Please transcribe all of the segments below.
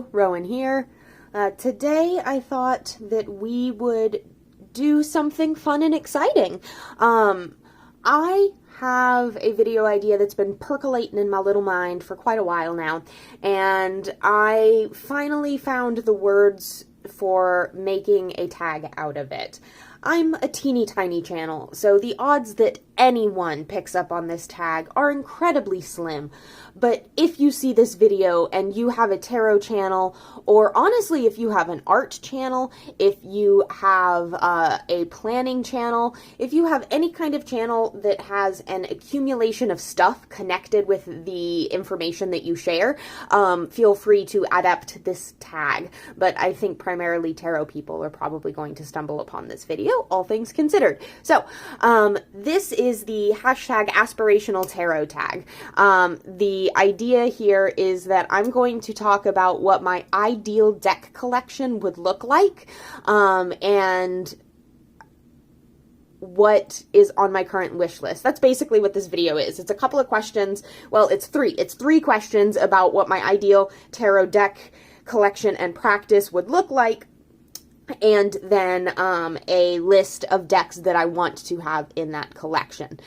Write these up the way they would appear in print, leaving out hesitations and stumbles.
Hello, Rowan here. Today I thought that we would do something fun and exciting. I have a video idea that's been percolating in my little mind for quite a while now, and I finally found the words for making a tag out of it. I'm a teeny tiny channel, so the odds that anyone picks up on this tag are incredibly slim. But if you see this video and you have a tarot channel, or honestly if you have an art channel, if you have a planning channel, if you have any kind of channel that has an accumulation of stuff connected with the information that you share, feel free to adapt this tag. But I think primarily tarot people are probably going to stumble upon this video, all things considered. So, this is the hashtag aspirational tarot tag. The idea here is that I'm going to talk about what my ideal deck collection would look like, and what is on my current wish list. That's basically what this video is. It's a couple of questions. Well, it's three questions about what my ideal tarot deck collection and practice would look like, and then a list of decks that I want to have in that collection.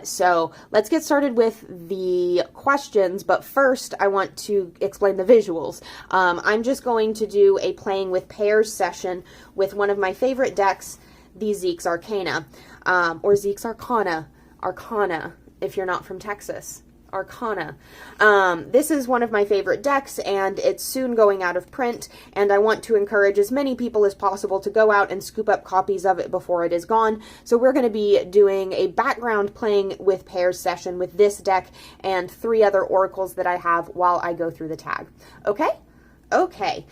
So let's get started with the questions, but first I want to explain the visuals. I'm just going to do a playing with pairs session with one of my favorite decks, the Zeke's Arcana, or Zeke's Arcana, if you're not from Texas. Arcana. This is one of my favorite decks, and it's soon going out of print, and I want to encourage as many people as possible to go out and scoop up copies of it before it is gone. So we're going to be doing a background playing with pairs session with this deck and 3 other oracles that I have while I go through the tag. Okay? Okay.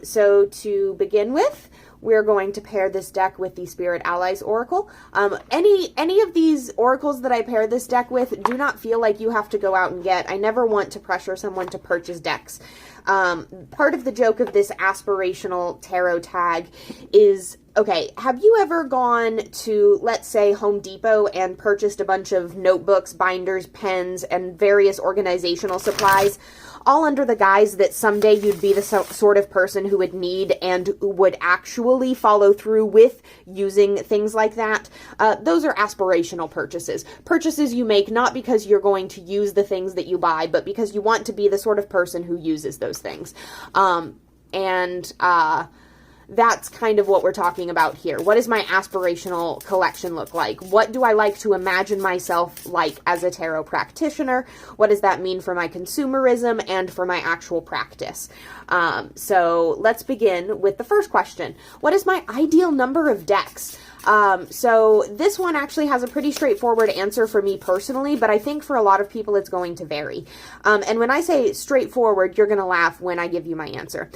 So to begin with, we're going to pair this deck with the Spirit Allies Oracle. Any of these oracles that I pair this deck with, do not feel like you have to go out and get. I never want to pressure someone to purchase decks. Part of the joke of this aspirational tarot tag is, okay, have you ever gone to, let's say, Home Depot and purchased a bunch of notebooks, binders, pens, and various organizational supplies, all under the guise that someday you'd be the sort of person who would need and would actually follow through with using things like that? Those are aspirational purchases. Purchases you make not because you're going to use the things that you buy, but because you want to be the sort of person who uses those things. That's kind of what we're talking about here. What does my aspirational collection look like? What do I like to imagine myself like as a tarot practitioner? What does that mean for my consumerism and for my actual practice? So let's begin with the first question. What is my ideal number of decks? So this one actually has a pretty straightforward answer for me personally, but I think for a lot of people it's going to vary. And when I say straightforward, you're going to laugh when I give you my answer.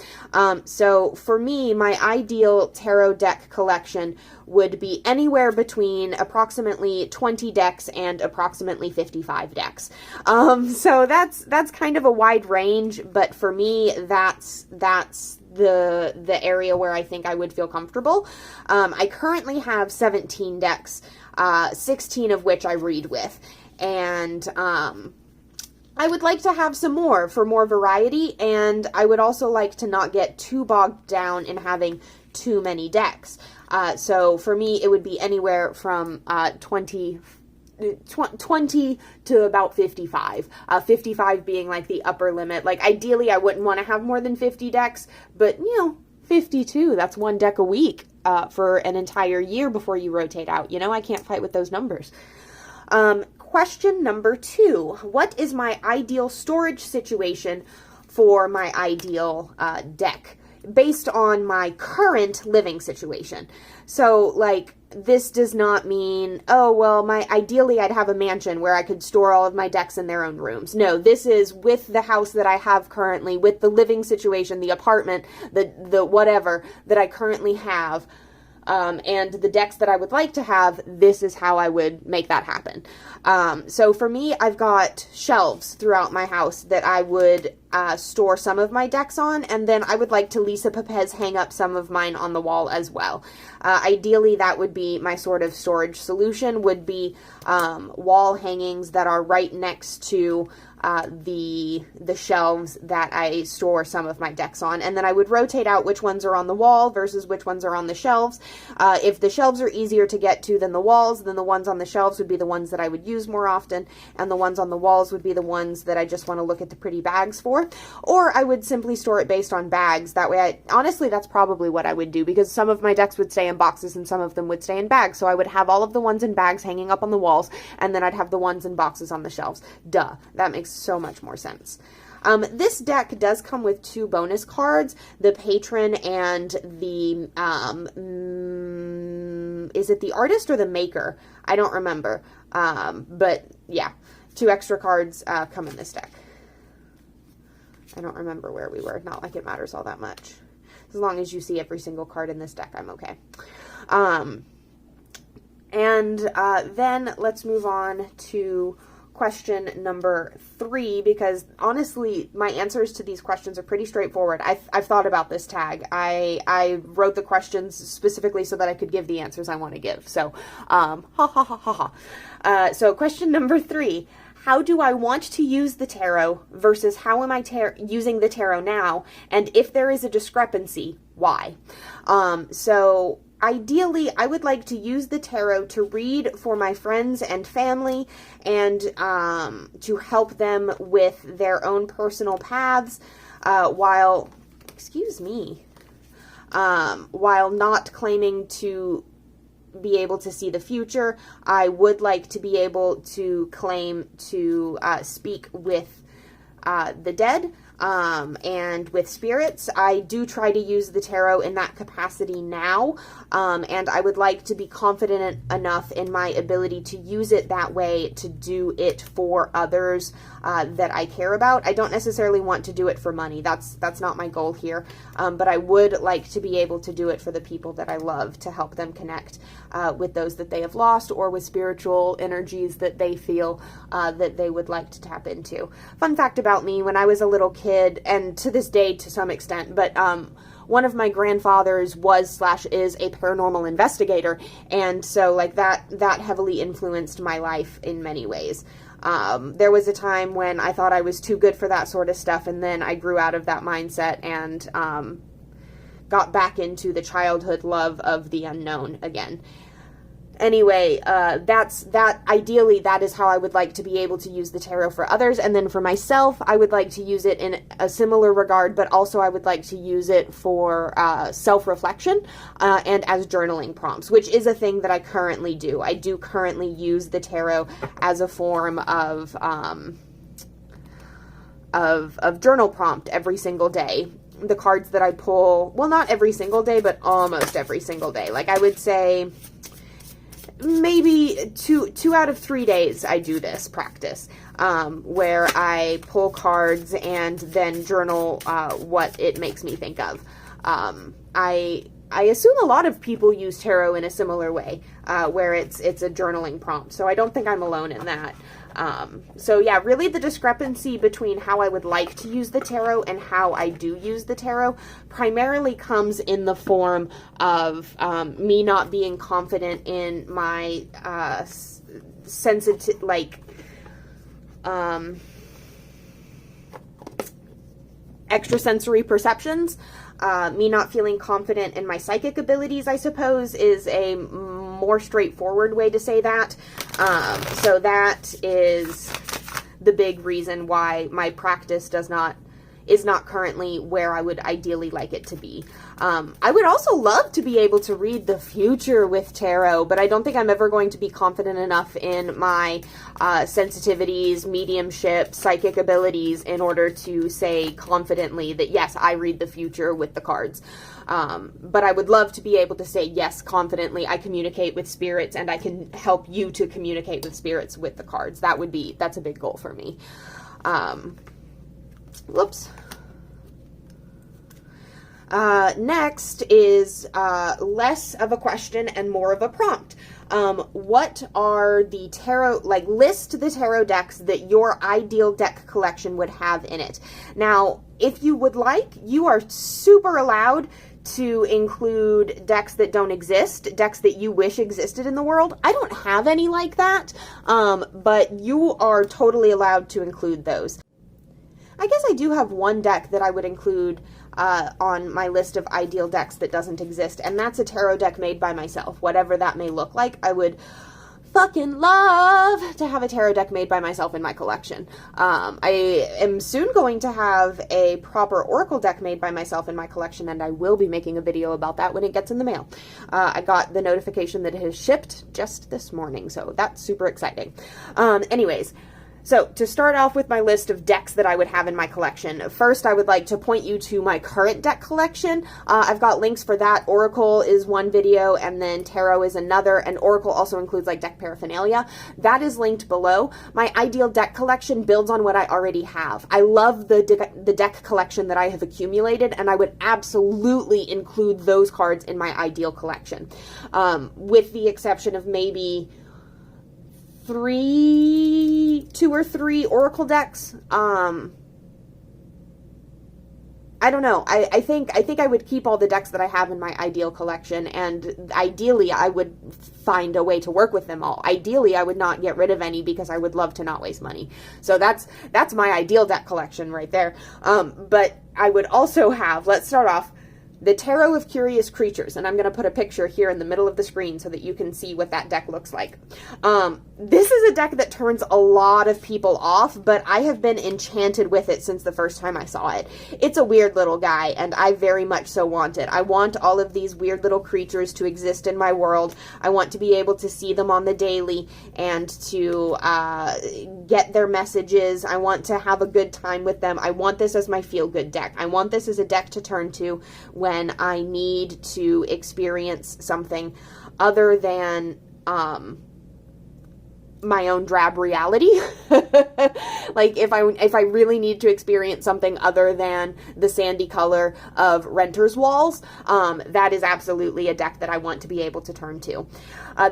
So for me, my ideal tarot deck collection would be anywhere between approximately 20 decks and approximately 55 decks. So that's kind of a wide range, but for me, that's the area where I think I would feel comfortable. I currently have 17 decks, 16 of which I read with, and I would like to have some more for more variety, and I would also like to not get too bogged down in having too many decks. So for me, it would be anywhere from 20 to about 55. 55 being like the upper limit. Like ideally I wouldn't want to have more than 50 decks, but 52, that's 1 deck a week for an entire year before you rotate out. I can't fight with those numbers. Question number 2. What is my ideal storage situation for my ideal deck based on my current living situation? So like, this does not mean, oh, well, ideally I'd have a mansion where I could store all of my decks in their own rooms. No, this is with the house that I have currently, with the living situation, the apartment, the whatever that I currently have, and the decks that I would like to have, this is how I would make that happen. So for me, I've got shelves throughout my house that I would store some of my decks on, and then I would like to Lisa Pepez hang up some of mine on the wall as well. Ideally, that would be my sort of storage solution, would be wall hangings that are right next to the shelves that I store some of my decks on, and then I would rotate out which ones are on the wall versus which ones are on the shelves. If the shelves are easier to get to than the walls, then the ones on the shelves would be the ones that I would use more often, and the ones on the walls would be the ones that I just want to look at the pretty bags for. Or I would simply store it based on bags. That way, honestly, that's probably what I would do, because some of my decks would stay in boxes and some of them would stay in bags. So I would have all of the ones in bags hanging up on the walls, and then I'd have the ones in boxes on the shelves. Duh. That makes so much more sense. This deck does come with 2 bonus cards, the Patron and the, is it the Artist or the Maker? I don't remember. But yeah, 2 extra cards come in this deck. I don't remember where we were. Not like it matters all that much. As long as you see every single card in this deck, I'm okay. Then let's move on to question number 3, because honestly, my answers to these questions are pretty straightforward. I've thought about this tag. I wrote the questions specifically so that I could give the answers I want to give. So, so question number 3. How do I want to use the tarot versus how am I using the tarot now? And if there is a discrepancy, why? So ideally, I would like to use the tarot to read for my friends and family and to help them with their own personal paths while not claiming to be able to see the future. I would like to be able to claim to speak with the dead and with spirits. I do try to use the tarot in that capacity now, and I would like to be confident enough in my ability to use it that way to do it for others that I care about. I don't necessarily want to do it for money. That's not my goal here, but I would like to be able to do it for the people that I love, to help them connect with those that they have lost, or with spiritual energies that they feel that they would like to tap into. Fun fact about me, when I was a little kid, and to this day to some extent, but one of my grandfathers was/is a paranormal investigator, and so like that heavily influenced my life in many ways. There was a time when I thought I was too good for that sort of stuff, and then I grew out of that mindset and got back into the childhood love of the unknown again. Anyway, ideally, that is how I would like to be able to use the tarot for others. And then for myself, I would like to use it in a similar regard, but also I would like to use it for self-reflection and as journaling prompts, which is a thing that I currently do. I do currently use the tarot as a form of journal prompt every single day. The cards that I pull, well, not every single day, but almost every single day. Like, I would say maybe two out of 3 days I do this practice, where I pull cards and then journal what it makes me think of. I assume a lot of people use tarot in a similar way, where it's a journaling prompt, so I don't think I'm alone in that. So yeah, really the discrepancy between how I would like to use the tarot and how I do use the tarot primarily comes in the form of me not being confident in my extrasensory perceptions. Me not feeling confident in my psychic abilities, I suppose, is a more straightforward way to say that. So that is the big reason why my practice is not currently where I would ideally like it to be. I would also love to be able to read the future with tarot, but I don't think I'm ever going to be confident enough in my sensitivities, mediumship, psychic abilities in order to say confidently that, yes, I read the future with the cards. But I would love to be able to say, yes, confidently, I communicate with spirits and I can help you to communicate with spirits with the cards. That's a big goal for me. Whoops. Next is less of a question and more of a prompt. What are the tarot, list the tarot decks that your ideal deck collection would have in it. Now, if you would like, you are super allowed to include decks that don't exist, decks that you wish existed in the world. I don't have any like that, but you are totally allowed to include those. I guess I do have one deck that I would include on my list of ideal decks that doesn't exist, and that's a tarot deck made by myself, whatever that may look like. I would fucking love to have a tarot deck made by myself in my collection. I am soon going to have a proper oracle deck made by myself in my collection, and I will be making a video about that when it gets in the mail. I got the notification that it has shipped just this morning, so that's super exciting. Anyways, so to start off with my list of decks that I would have in my collection, first I would like to point you to my current deck collection. I've got links for that. Oracle is one video, and then Tarot is another, and Oracle also includes like deck paraphernalia. That is linked below. My ideal deck collection builds on what I already have. I love the deck collection that I have accumulated, and I would absolutely include those cards in my ideal collection, with the exception of maybe two or three oracle decks. I don't know. I think I would keep all the decks that I have in my ideal collection, and ideally I would find a way to work with them all. Ideally I would not get rid of any, because I would love to not waste money. So that's my ideal deck collection right there. But I would also have, let's start off, the Tarot of Curious Creatures, and I'm going to put a picture here in the middle of the screen so that you can see what that deck looks like. This is a deck that turns a lot of people off, but I have been enchanted with it since the first time I saw it. It's a weird little guy, and I very much so want it. I want all of these weird little creatures to exist in my world. I want to be able to see them on the daily and to get their messages. I want to have a good time with them. I want this as my feel-good deck. I want this as a deck to turn to when I need to experience something other than my own drab reality. Like if I really need to experience something other than the sandy color of Renter's Walls, that is absolutely a deck that I want to be able to turn to.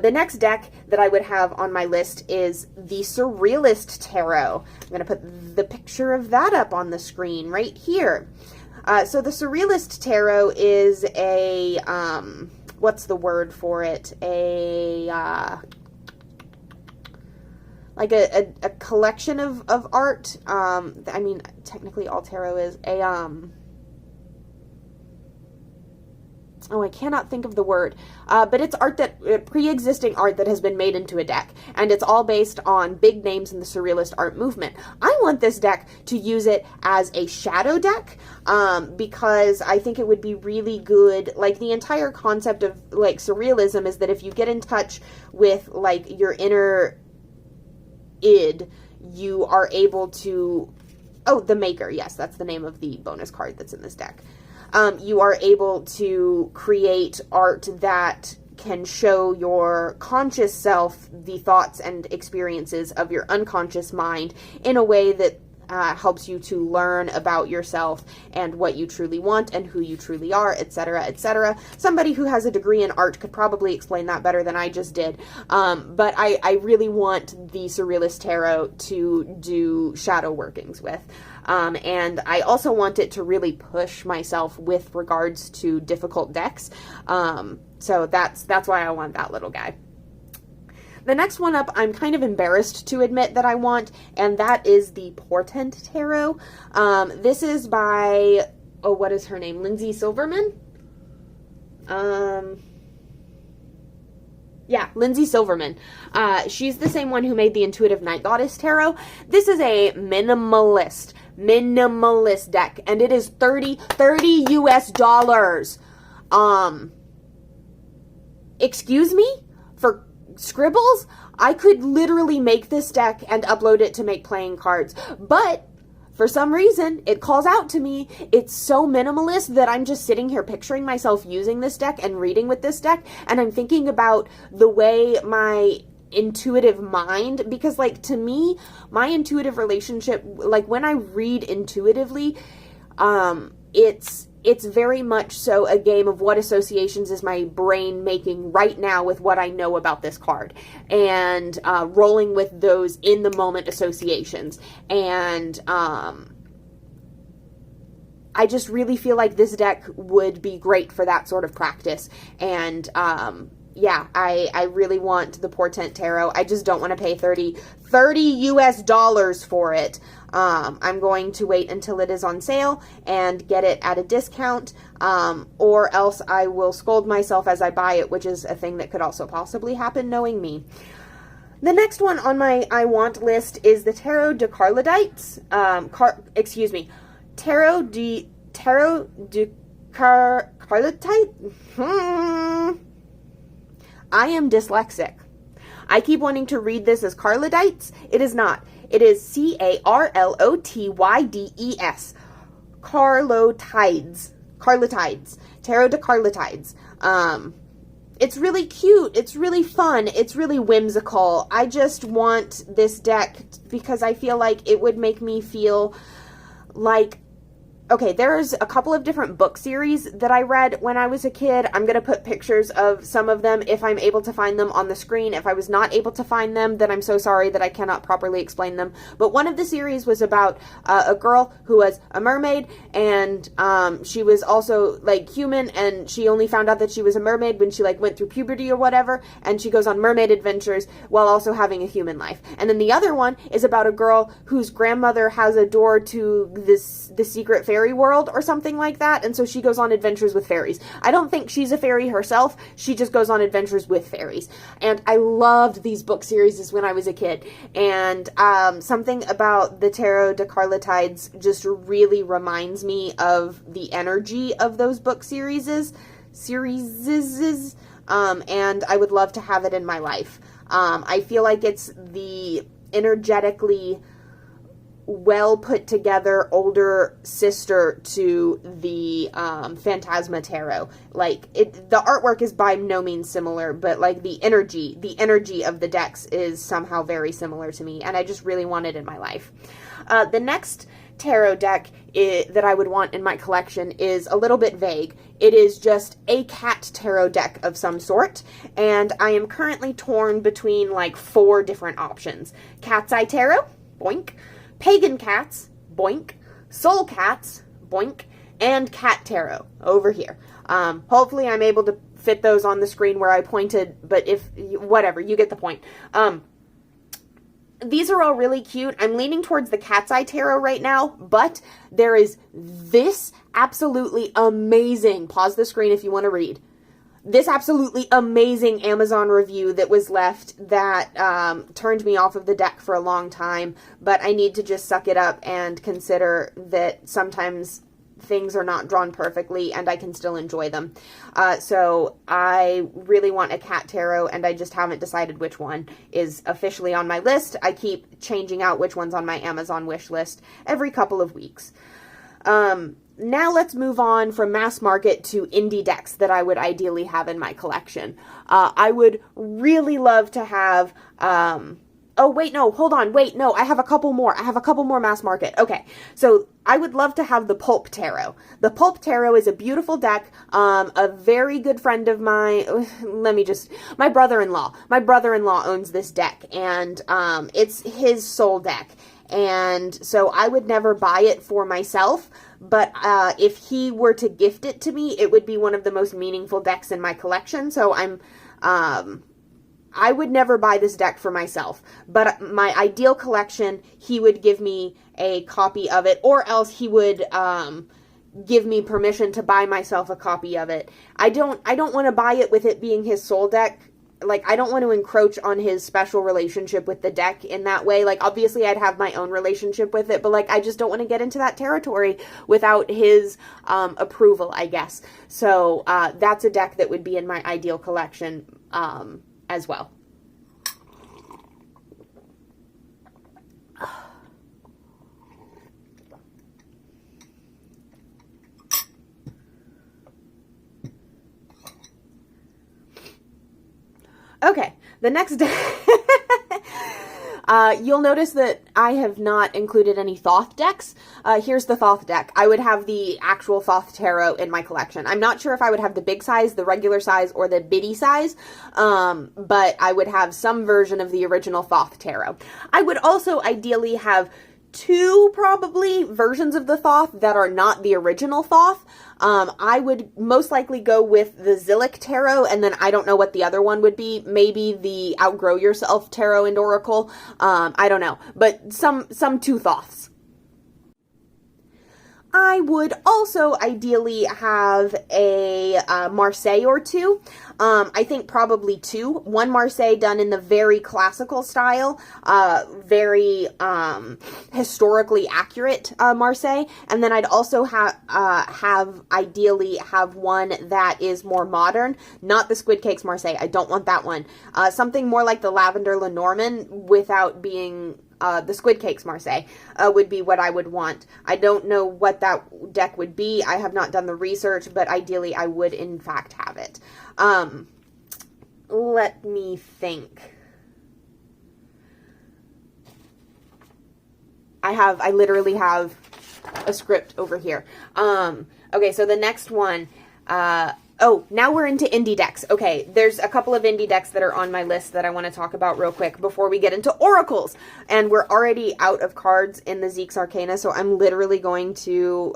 The next deck that I would have on my list is the Surrealist Tarot. I'm going to put the picture of that up on the screen right here. So the Surrealist Tarot is a, what's the word for it? Like a collection of art. I mean, technically all tarot is oh, I cannot think of the word, but it's art that, pre-existing art that has been made into a deck, and it's all based on big names in the Surrealist art movement. I want this deck to use it as a shadow deck, because I think it would be really good. Like, the entire concept of, like, Surrealism is that if you get in touch with, like, your inner id, you are able to, oh, the Maker, yes, that's the name of the bonus card that's in this deck. You are able to create art that can show your conscious self the thoughts and experiences of your unconscious mind in a way that helps you to learn about yourself and what you truly want and who you truly are, etc., etc. Somebody who has a degree in art could probably explain that better than I just did. But I really want the Surrealist Tarot to do shadow workings with. And I also want it to really push myself with regards to difficult decks. So that's why I want that little guy. The next one up, I'm kind of embarrassed to admit that I want, and that is the Portent Tarot. This is by, oh, what is her name? Lindsay Silverman? Yeah, Lindsay Silverman. She's the same one who made the Intuitive Night Goddess Tarot. This is a minimalist deck, and it is $30 US. Excuse me? For scribbles? I could literally make this deck and upload it to make playing cards, but for some reason it calls out to me. It's so minimalist that I'm just sitting here picturing myself using this deck and reading with this deck, and I'm thinking about the way my intuitive mind, because, like, to me, my intuitive relationship, like, when I read intuitively, it's very much so a game of what associations is my brain making right now with what I know about this card, and rolling with those in the moment associations, and I just really feel like this deck would be great for that sort of practice. And, yeah, I really want the Portent Tarot. I just don't want to pay $30 US for it. I'm going to wait until it is on sale and get it at a discount, or else I will scold myself as I buy it, which is a thing that could also possibly happen knowing me. The next one on my I want list is the Tarot de Carlotydes. Tarot de Carlotydes? I am dyslexic. I keep wanting to read this as Carlotydes. It is not. It is Carlotydes. Carlotydes. Carlotydes. Tarot de Carlotydes. It's really cute. It's really fun. It's really whimsical. I just want this deck because I feel like it would make me feel like, okay, there's a couple of different book series that I read when I was a kid. I'm going to put pictures of some of them if I'm able to find them on the screen. If I was not able to find them, then I'm so sorry that I cannot properly explain them. But one of the series was about a girl who was a mermaid, and she was also like human, and she only found out that she was a mermaid when she like went through puberty or whatever, and she goes on mermaid adventures while also having a human life. And then the other one is about a girl whose grandmother has a door to the secret fairy world or something like that, and so she goes on adventures with fairies. I don't think she's a fairy herself, she just goes on adventures with fairies. And I loved these book series when I was a kid, and something about the Tarot de Carlotydes just really reminds me of the energy of those book series, and I would love to have it in my life. I feel like it's the energetically well put together older sister to the Phantasma Tarot. Like, the artwork is by no means similar, but like the energy of the decks is somehow very similar to me, and I just really want it in my life. The next tarot deck that I would want in my collection is a little bit vague. It is just a cat tarot deck of some sort, and I am currently torn between like 4 different options. Cat's Eye Tarot, boink. Pagan Cats, boink. Soul Cats, boink. And Cat Tarot, over here. Hopefully I'm able to fit those on the screen where I pointed, but if, whatever, you get the point. These are all really cute. I'm leaning towards the Cat's Eye Tarot right now, but there is this absolutely amazing, pause the screen if you want to read, this absolutely amazing Amazon review that was left that turned me off of the deck for a long time, but I need to just suck it up and consider that sometimes things are not drawn perfectly and I can still enjoy them. So I really want a cat tarot, and I just haven't decided which one is officially on my list. I keep changing out which one's on my Amazon wish list every couple of weeks. Now let's move on from mass market to indie decks that I would ideally have in my collection. I would really love to have, oh wait, no, hold on, wait, no, I have a couple more. I have a couple more mass market. Okay, so I would love to have the Pulp Tarot. The Pulp Tarot is a beautiful deck. A very good friend of mine, my brother-in-law. My brother-in-law owns this deck, and it's his soul deck. And so I would never buy it for myself, but if he were to gift it to me, it would be one of the most meaningful decks in my collection. So I would never buy this deck for myself, but my ideal collection, he would give me a copy of it, or else he would give me permission to buy myself a copy of it. I don't want to buy it with it being his soul deck. Like, I don't want to encroach on his special relationship with the deck in that way. Like, obviously I'd have my own relationship with it, but like, I just don't want to get into that territory without his approval, I guess. So that's a deck that would be in my ideal collection as well. Okay, the next deck, you'll notice that I have not included any Thoth decks. Here's the Thoth deck. I would have the actual Thoth Tarot in my collection. I'm not sure if I would have the big size, the regular size, or the bitty size, but I would have some version of the original Thoth Tarot. I would also ideally have two probably versions of the Thoth that are not the original Thoth. I would most likely go with the Zilliq Tarot, and then I don't know what the other one would be. Maybe the Outgrow Yourself Tarot and Oracle. I don't know, but some two Thoths. I would also ideally have a Marseille or two. I think probably two. One Marseille done in the very classical style, very historically accurate Marseille, and then I'd also ideally have one that is more modern, not the Squid Cakes Marseille. I don't want that one. Something more like the Lavender Lenormand without being the Squid Cakes Marseille would be what I would want. I don't know what that deck would be. I have not done the research, but ideally I would in fact have it. Let me think. I literally have a script over here. Okay, so the next one, oh, now we're into indie decks. Okay, there's a couple of indie decks that are on my list that I want to talk about real quick before we get into oracles. And we're already out of cards in the Zeke's Arcana, so I'm literally going to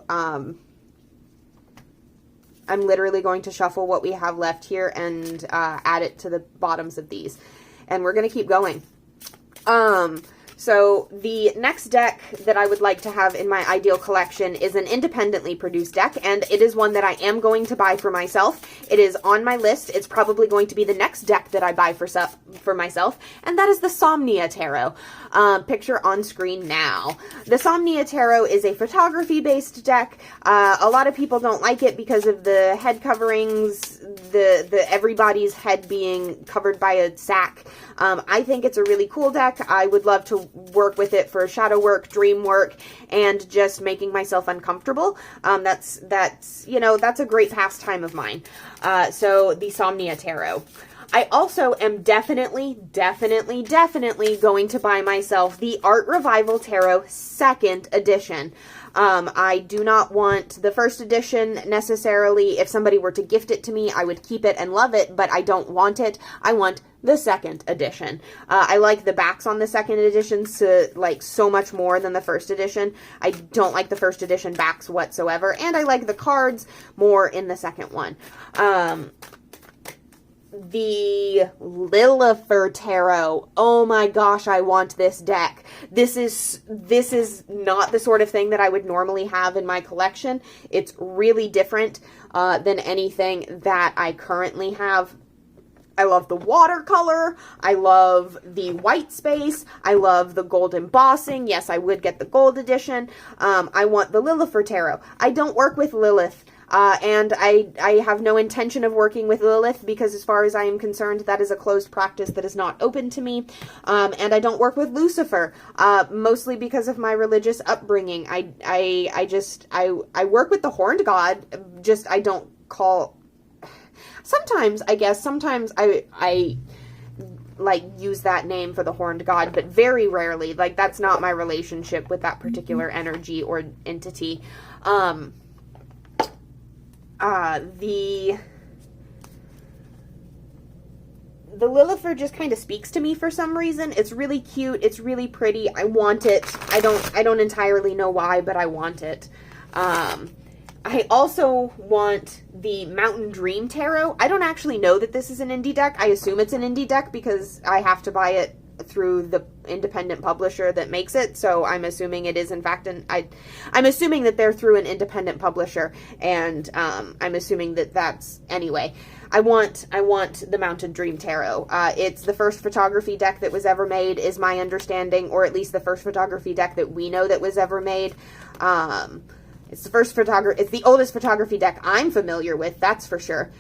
shuffle what we have left here and add it to the bottoms of these. And we're going to keep going. So the next deck that I would like to have in my ideal collection is an independently produced deck, and it is one that I am going to buy for myself. It is on my list. It's probably going to be the next deck that I buy for myself, and that is the Somnia Tarot. Picture on screen now. The Somnia Tarot is a photography-based deck. A lot of people don't like it because of the head coverings, the everybody's head being covered by a sack. I think it's a really cool deck. I would love to work with it for shadow work, dream work, and just making myself uncomfortable. That's a great pastime of mine. So the Somnia Tarot. I also am definitely going to buy myself the Art Revival Tarot 2nd edition. I do not want the 1st edition necessarily. If somebody were to gift it to me, I would keep it and love it, but I don't want it. I want the 2nd edition. I like the backs on the 2nd edition so much more than the 1st edition. I don't like the 1st edition backs whatsoever, and I like the cards more in the 2nd one. The Lillifer Tarot. Oh my gosh, I want this deck. This is not the sort of thing that I would normally have in my collection. It's really different than anything that I currently have. I love the watercolor. I love the white space. I love the gold embossing. Yes, I would get the gold edition. I want the Lillifer Tarot. I don't work with Lilith. And I have no intention of working with Lilith because as far as I am concerned, that is a closed practice that is not open to me. And I don't work with Lucifer, mostly because of my religious upbringing. I work with the Horned God, I don't call... Sometimes I use that name for the Horned God, but very rarely. That's not my relationship with that particular energy or entity. The Lillifer just kind of speaks to me for some reason. It's really cute. It's really pretty. I want it. I don't entirely know why, but I want it. I also want the Mountain Dream Tarot. I don't actually know that this is an indie deck. I assume it's an indie deck because I have to buy it through the independent publisher that makes it, so I'm assuming it is in fact I'm assuming that they're through an independent publisher, and I'm assuming that that's anyway. I want the Mountain Dream Tarot. It's the first photography deck that was ever made, is my understanding, or at least the first photography deck that we know that was ever made. It's the oldest photography deck I'm familiar with, that's for sure.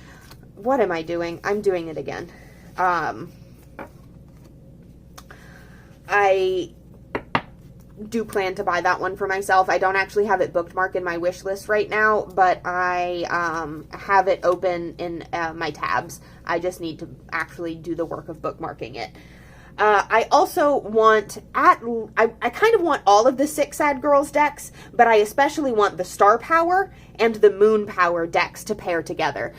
What am I doing? I'm doing it again. I do plan to buy that one for myself. I don't actually have it bookmarked in my wish list right now, but I have it open in my tabs. I just need to actually do the work of bookmarking it. I also want, I kind of want all of the Six Sad Girls decks, but I especially want the Star Power and the Moon Power decks to pair together.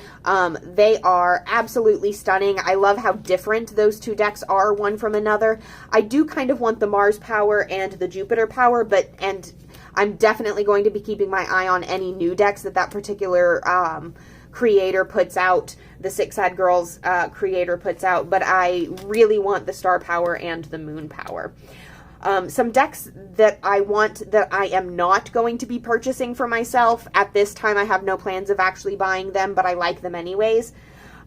They are absolutely stunning. I love how different those two decks are one from another. I do kind of want the Mars Power and the Jupiter Power, and I'm definitely going to be keeping my eye on any new decks that particular creator puts out, the Six Sad Girls creator puts out, but I really want the Star Power and the Moon Power. Some decks that I want that I am not going to be purchasing for myself. At this time, I have no plans of actually buying them, but I like them anyways.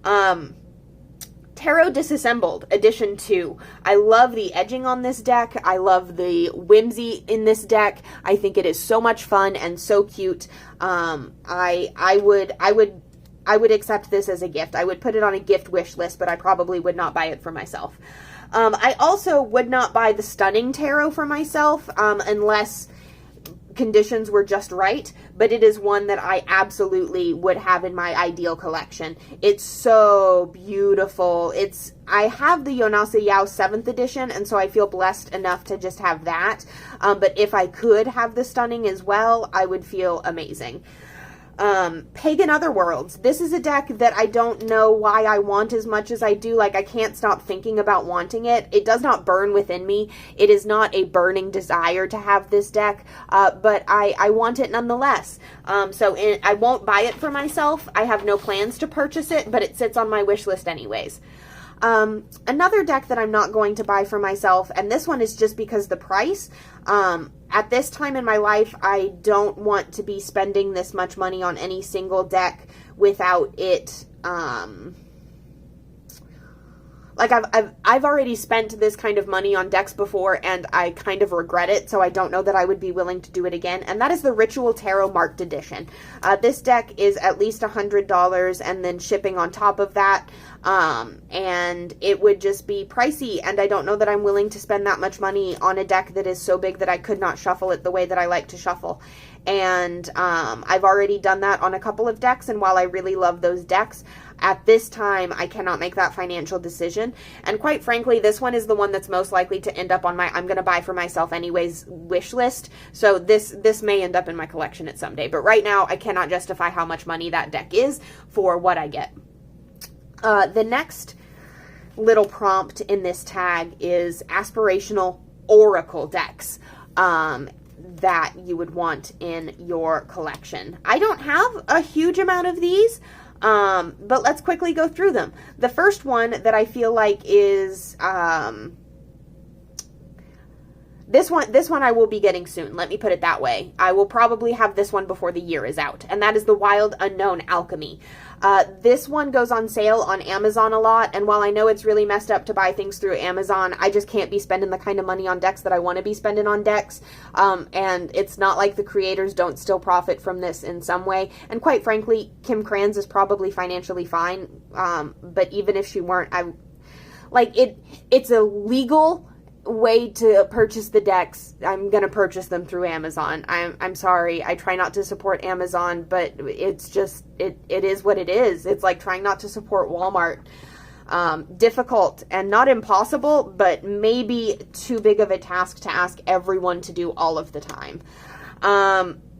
Tarot Disassembled, Edition 2. I love the edging on this deck. I love the whimsy in this deck. I think it is so much fun and so cute. I would accept this as a gift. I would put it on a gift wish list, but I probably would not buy it for myself. I also would not buy the Stunning Tarot for myself unless conditions were just right, but it is one that I absolutely would have in my ideal collection. It's so beautiful. I have the Yonasa Yao 7th edition, and so I feel blessed enough to just have that. But if I could have the Stunning as well, I would feel amazing. Pagan Otherworlds. This is a deck that I don't know why I want as much as I do. Like, I can't stop thinking about wanting it. It does not burn within me. It is not a burning desire to have this deck, but I want it nonetheless. I won't buy it for myself. I have no plans to purchase it, but it sits on my wish list anyways. Another deck that I'm not going to buy for myself, and this one is just because the price. At this time in my life, I don't want to be spending this much money on any single deck without it, like I've already spent this kind of money on decks before, and I kind of regret it, so I don't know that I would be willing to do it again, and that is the Ritual Tarot Marked Edition. This deck is at least $100, and then shipping on top of that, and it would just be pricey, and I don't know that I'm willing to spend that much money on a deck that is so big that I could not shuffle it the way that I like to shuffle. And I've already done that on a couple of decks, and while I really love those decks, at this time, I cannot make that financial decision. And quite frankly, this one is the one that's most likely to end up on my I'm going to buy for myself anyways wish list. So this may end up in my collection at some day. But right now, I cannot justify how much money that deck is for what I get. The next little prompt in this tag is aspirational oracle decks that you would want in your collection. I don't have a huge amount of these, but let's quickly go through them. The first one that I feel like is, this one I will be getting soon. Let me put it that way. I will probably have this one before the year is out, and that is the Wild Unknown Alchemy. This one goes on sale on Amazon a lot, and while I know it's really messed up to buy things through Amazon, I just can't be spending the kind of money on decks that I want to be spending on decks, and it's not like the creators don't still profit from this in some way, and quite frankly, Kim Kranz is probably financially fine, but even if she weren't, it's a legal way to purchase the decks. I'm gonna purchase them through Amazon. I'm sorry, I try not to support Amazon, but it's just it is what it is. It's like trying not to support Walmart. Difficult and not impossible, but maybe too big of a task to ask everyone to do all of the time.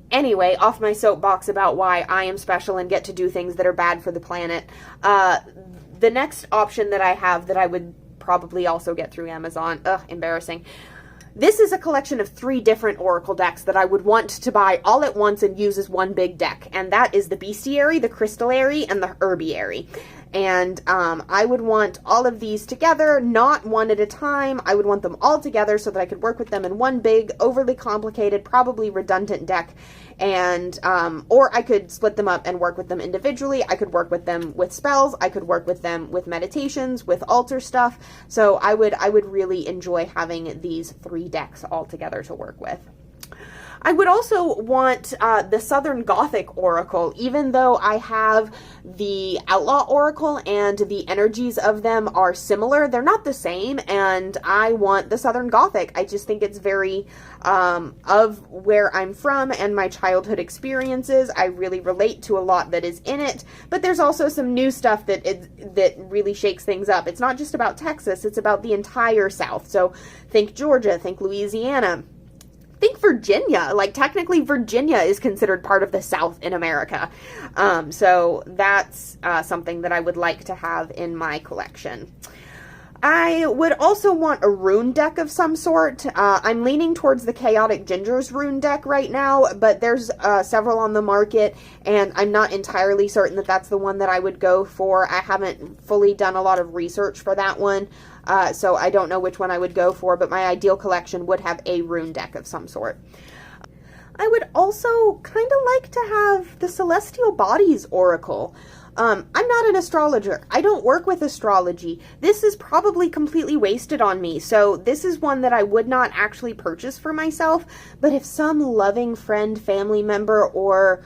Anyway, off my soapbox about why I am special and get to do things that are bad for the planet. The next option that I have that I would probably also get through Amazon. Embarrassing. This is a collection of 3 different oracle decks that I would want to buy all at once and use as one big deck, and that is the Bestiary, the Crystallary, and the Herbiary. And I would want all of these together, not one at a time. I would want them all together so that I could work with them in one big, overly complicated, probably redundant deck. And or I could split them up and work with them individually. I could work with them with spells. I could work with them with meditations, with altar stuff. So I would really enjoy having these 3 decks all together to work with. I would also want the Southern Gothic Oracle, even though I have the Outlaw Oracle and the energies of them are similar. They're not the same, and I want the Southern Gothic. I just think it's very of where I'm from and my childhood experiences. I really relate to a lot that is in it, but there's also some new stuff that really shakes things up. It's not just about Texas, it's about the entire South. So think Georgia, think Louisiana. Think Virginia. Like, technically Virginia is considered part of the South in America. So that's something that I would like to have in my collection. I would also want a rune deck of some sort. I'm leaning towards the Chaotic Gingers rune deck right now, but there's several on the market, and I'm not entirely certain that that's the one that I would go for. I haven't fully done a lot of research for that one, so I don't know which one I would go for, but my ideal collection would have a rune deck of some sort. I would also kind of like to have the Celestial Bodies Oracle. I'm not an astrologer. I don't work with astrology. This is probably completely wasted on me, so this is one that I would not actually purchase for myself, but if some loving friend, family member, or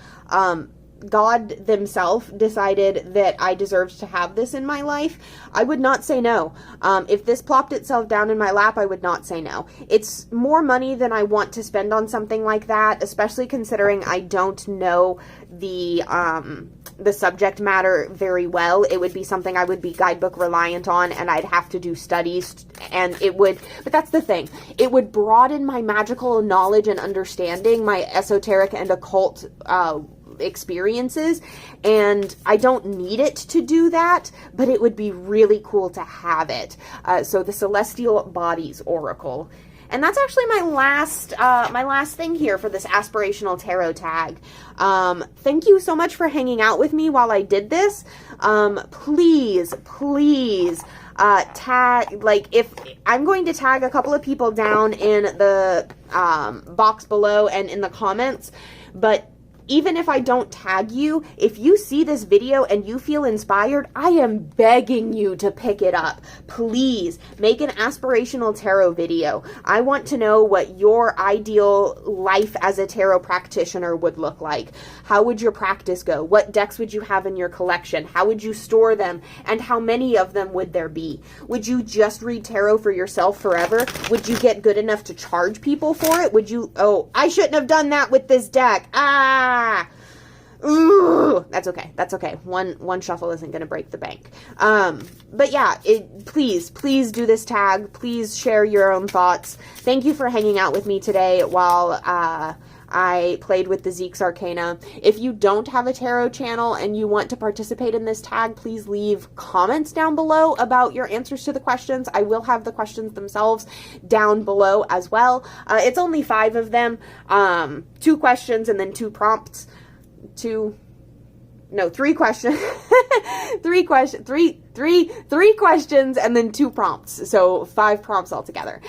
God themselves decided that I deserved to have this in my life, I would not say no. If this plopped itself down in my lap, I would not say no. It's more money than I want to spend on something like that, especially considering I don't know the subject matter very well. It would be something I would be guidebook reliant on, and I'd have to do studies, and it would, but that's the thing, it would broaden my magical knowledge and understanding, my esoteric and occult experiences, and I don't need it to do that, but it would be really cool to have it. So the Celestial Bodies Oracle. And that's actually my last thing here for this aspirational tarot tag. Thank you so much for hanging out with me while I did this. Please tag, like, if I'm going to tag a couple of people down in the box below and in the comments, but even if I don't tag you, if you see this video and you feel inspired, I am begging you to pick it up. Please make an aspirational tarot video. I want to know what your ideal life as a tarot practitioner would look like. How would your practice go? What decks would you have in your collection? How would you store them? And how many of them would there be? Would you just read tarot for yourself forever? Would you get good enough to charge people for it? Would you, oh, I shouldn't have done that with this deck. Ooh, that's okay. That's okay. One shuffle isn't going to break the bank. But yeah, please do this tag. Please share your own thoughts. Thank you for hanging out with me today while I played with the Zeke's Arcana. If you don't have a tarot channel and you want to participate in this tag, please leave comments down below about your answers to the questions. I will have the questions themselves down below as well. It's only 5 of them. 2 questions and then 2 prompts. 3 questions. 3 questions and then 2 prompts. So 5 prompts altogether.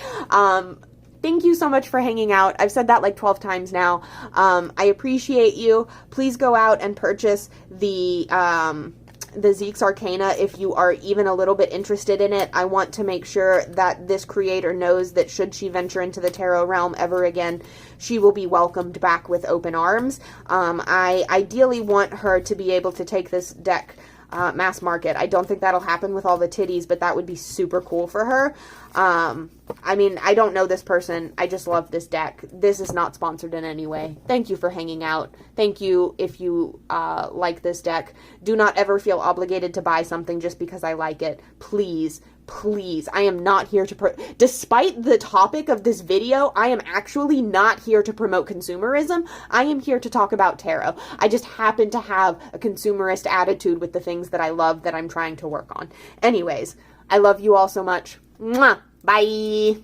Thank you so much for hanging out. I've said that like 12 times now. I appreciate you. Please go out and purchase the Zeke's Arcana if you are even a little bit interested in it. I want to make sure that this creator knows that should she venture into the tarot realm ever again, she will be welcomed back with open arms. I ideally want her to be able to take this deck mass market. I don't think that'll happen with all the titties, but that would be super cool for her. I mean, I don't know this person. I just love this deck. This is not sponsored in any way. Thank you for hanging out. Thank you if you like this deck. Do not ever feel obligated to buy something just because I like it. Please, I am not here to despite the topic of this video, I am actually not here to promote consumerism. I am here to talk about tarot. I just happen to have a consumerist attitude with the things that I love that I'm trying to work on. Anyways, I love you all so much. Mwah! Bye!